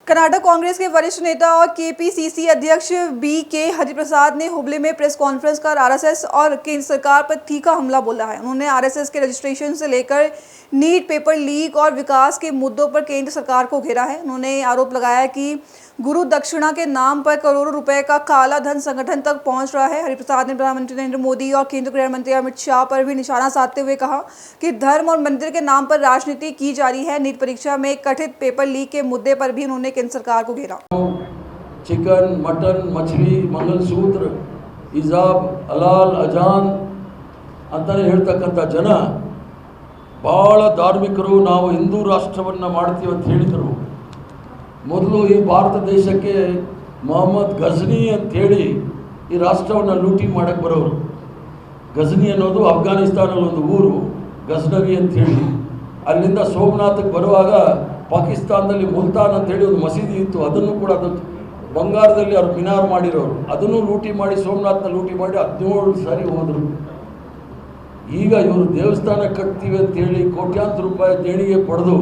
कर्नाटक कांग्रेस के वरिष्ठ नेता और केपीसीसी अध्यक्ष बी.के. हरिप्रसाद ने हुबली में प्रेस कॉन्फ्रेंस कर आरएसएस और केंद्र सरकार पर तीखा हमला बोला है। उन्होंने आरएसएस के रजिस्ट्रेशन से लेकर नीट पेपर लीक और विकास के मुद्दों पर केंद्र सरकार को घेरा है। उन्होंने आरोप लगाया कि गुरु दक्षिणा के नाम पर करोड़ों रुपए का काला धन संगठन तक पहुंच रहा है। हरिप्रसाद ने प्रधानमंत्री नरेंद्र मोदी और केंद्रीय गृह मंत्री अमित शाह पर भी निशाना साधते हुए कहा कि धर्म और मंदिर के नाम पर राजनीति की जा रही है। नीट परीक्षा में कथित पेपर लीक के मुद्दे पर भी उन्होंने केंद्र सरकार को घेरा। चिकन, मटन, मछली, मंगलसूत्र, हिजाब, हलाल, अजान ಅಂತಾನೆ ಹೇಳ್ತಕ್ಕಂಥ ಜನ ಭಾಳ ಧಾರ್ಮಿಕರು. ನಾವು ಹಿಂದೂ ರಾಷ್ಟ್ರವನ್ನು ಮಾಡ್ತೀವಿ ಅಂತ ಹೇಳಿದರು. ಮೊದಲು ಈ ಭಾರತ ದೇಶಕ್ಕೆ ಮೊಹಮ್ಮದ್ ಗಜ್ನಿ ಅಂಥೇಳಿ ಈ ರಾಷ್ಟ್ರವನ್ನು ಲೂಟಿ ಮಾಡೋಕ್ಕೆ ಬರೋರು. ಗಜ್ನಿ ಅನ್ನೋದು ಅಫ್ಘಾನಿಸ್ತಾನಲ್ಲಿ ಒಂದು ಊರು, ಗಜ್ನವಿ ಅಂಥೇಳಿ. ಅಲ್ಲಿಂದ ಸೋಮನಾಥಕ್ಕೆ ಬರುವಾಗ ಪಾಕಿಸ್ತಾನದಲ್ಲಿ ಮುಲ್ತಾನ್ ಅಂತೇಳಿ ಒಂದು ಮಸೀದಿ ಇತ್ತು, ಅದನ್ನು ಕೂಡ ಅದು ಬಂಗಾರದಲ್ಲಿ ಅವ್ರು ಮಿನಾರ್ ಮಾಡಿರೋರು, ಅದನ್ನು ಲೂಟಿ ಮಾಡಿ ಸೋಮನಾಥನ ಲೂಟಿ ಮಾಡಿ 17 ಸಾರಿ ಹೋದರು. ಈಗ ಇವರು ದೇವಸ್ಥಾನ ಕಟ್ತೀವಿ ಅಂತೇಳಿ ಕೋಟ್ಯಾಂತರ ರೂಪಾಯಿ ದೇಣಿಗೆ ಪಡೆದು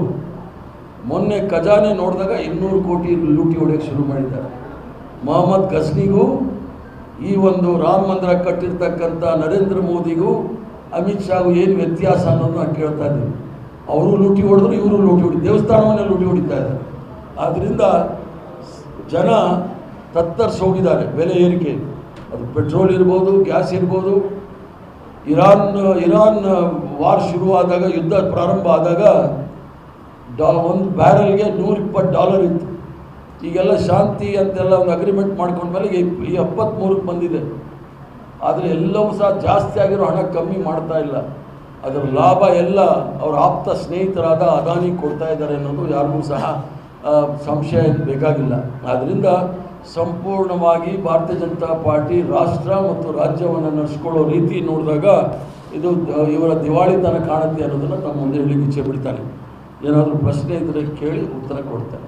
ಮೊನ್ನೆ ಖಜಾನೆ ನೋಡಿದಾಗ 200 ಕೋಟಿ ಲೂಟಿ ಹೊಡೆಯೋಕ್ಕೆ ಶುರು ಮಾಡಿದ್ದಾರೆ. ಮೊಹಮ್ಮದ್ ಗಜ್ನಿಗೂ ಈ ಒಂದು ರಾಮ ಮಂದಿರ ಕಟ್ಟಿರ್ತಕ್ಕಂಥ ನರೇಂದ್ರ ಮೋದಿಗೂ ಅಮಿತ್ ಶಾಗೂ ಏನು ವ್ಯತ್ಯಾಸ ಅನ್ನೋದು ನಾನು ಕೇಳ್ತಾ ಇದ್ದೀನಿ. ಅವರು ಲೂಟಿ ಹೊಡೆದ್ರು, ಇವರು ಲೂಟಿ ಹೊಡಿ, ದೇವಸ್ಥಾನವನ್ನೇ ಲೂಟಿ ಹೊಡಿತಾ ಇದ್ದಾರೆ. ಆದ್ದರಿಂದ ಜನ ತತ್ತರಿಸಿ ಹೋಗಿದ್ದಾರೆ. ಬೆಲೆ ಏರಿಕೆ, ಅದು ಪೆಟ್ರೋಲ್ ಇರ್ಬೋದು, ಗ್ಯಾಸ್ ಇರ್ಬೋದು. ಇರಾನ್ ವಾರ್ ಶುರುವಾದಾಗ, ಯುದ್ಧ ಪ್ರಾರಂಭ ಆದಾಗ ಒಂದು ಬ್ಯಾರಲ್ಗೆ $120 ಇತ್ತು. ಈಗೆಲ್ಲ ಶಾಂತಿ ಅಂತೆಲ್ಲ ಒಂದು ಅಗ್ರಿಮೆಂಟ್ ಮಾಡ್ಕೊಂಡ್ಮೇಲೆ 73ಕ್ಕೆ ಬಂದಿದೆ. ಆದರೆ ಎಲ್ಲವೂ ಸಹ ಜಾಸ್ತಿ ಆಗಿರೋ ಹಣ ಕಮ್ಮಿ ಮಾಡ್ತಾ ಇಲ್ಲ. ಅದರ ಲಾಭ ಎಲ್ಲ ಅವರ ಆಪ್ತ ಸ್ನೇಹಿತರಾದ ಅದಾನಿ ಕೊಡ್ತಾ ಇದ್ದಾರೆ ಅನ್ನೋದು ಯಾರಿಗೂ ಸಹ ಸಂಶಯ ಬೇಕಾಗಿಲ್ಲ. ಆದ್ದರಿಂದ ಸಂಪೂರ್ಣವಾಗಿ ಭಾರತೀಯ ಜನತಾ ಪಾರ್ಟಿ ರಾಷ್ಟ್ರ ಮತ್ತು ರಾಜ್ಯವನ್ನು ನಡೆಸ್ಕೊಳ್ಳೋ ರೀತಿ ನೋಡಿದಾಗ ಇದು ಇವರ ದಿವಾಳಿತನ ಕಾಣುತ್ತೆ ಅನ್ನೋದನ್ನು ನಮ್ಮ ಮುಂದೆ ಹೇಳಲಿಕ್ಕೆ ಇಚ್ಛೆ ಬಿಡ್ತಾನೆ. ಏನಾದರೂ ಪ್ರಶ್ನೆ ಇದ್ದರೆ ಕೇಳಿ ಉತ್ತರ ಕೊಡ್ತಾನೆ.